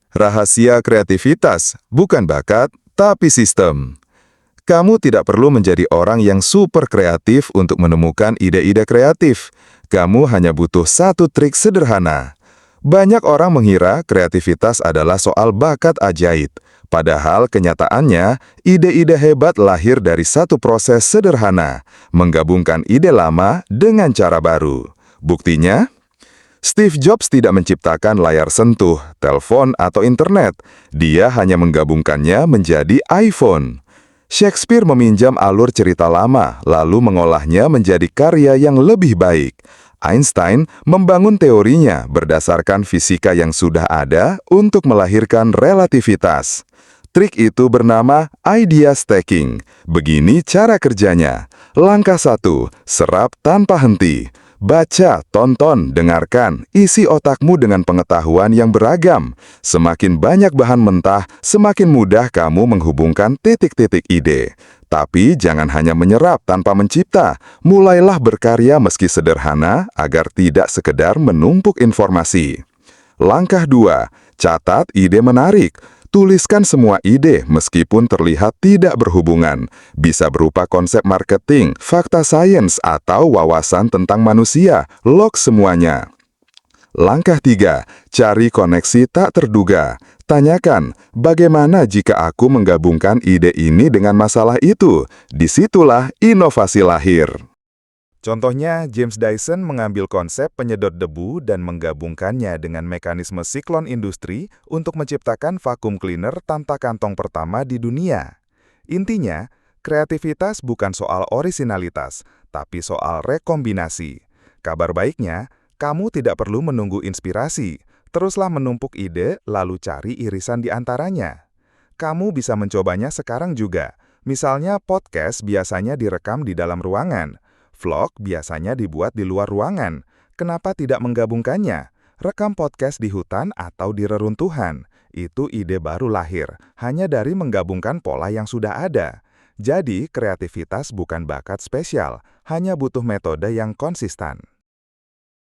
Rahasia kreativitas bukan bakat, tapi sistem. Kamu tidak perlu menjadi orang yang super kreatif untuk menemukan ide-ide kreatif. Kamu hanya butuh satu trik sederhana. Banyak orang mengira kreativitas adalah soal bakat ajaib. Padahal kenyataannya, ide-ide hebat lahir dari satu proses sederhana, menggabungkan ide lama dengan cara baru. Buktinya, Steve Jobs tidak menciptakan layar sentuh, telepon, atau internet. Dia hanya menggabungkannya menjadi iPhone. Shakespeare meminjam alur cerita lama, lalu mengolahnya menjadi karya yang lebih baik. Einstein membangun teorinya berdasarkan fisika yang sudah ada untuk melahirkan relativitas. Trik itu bernama idea stacking. Begini cara kerjanya. Langkah 1, serap tanpa henti. Baca, tonton, dengarkan, isi otakmu dengan pengetahuan yang beragam. Semakin banyak bahan mentah, semakin mudah kamu menghubungkan titik-titik ide. Tapi jangan hanya menyerap tanpa mencipta. Mulailah berkarya meski sederhana agar tidak sekedar menumpuk informasi. Langkah 2, catat ide menarik. Tuliskan semua ide meskipun terlihat tidak berhubungan. Bisa berupa konsep marketing, fakta sains, atau wawasan tentang manusia. Log semuanya. Langkah 3, cari koneksi tak terduga. Tanyakan, bagaimana jika aku menggabungkan ide ini dengan masalah itu? Disitulah inovasi lahir. Contohnya, James Dyson mengambil konsep penyedot debu dan menggabungkannya dengan mekanisme siklon industri untuk menciptakan vacuum cleaner tanpa kantong pertama di dunia. Intinya, kreativitas bukan soal orisinalitas, tapi soal rekombinasi. Kabar baiknya, kamu tidak perlu menunggu inspirasi. Teruslah menumpuk ide, lalu cari irisan di antaranya. Kamu bisa mencobanya sekarang juga. Misalnya, podcast biasanya direkam di dalam ruangan. Vlog biasanya dibuat di luar ruangan. Kenapa tidak menggabungkannya? Rekam podcast di hutan atau di reruntuhan. Itu ide baru lahir, hanya dari menggabungkan pola yang sudah ada. Jadi, kreativitas bukan bakat spesial, hanya butuh metode yang konsisten.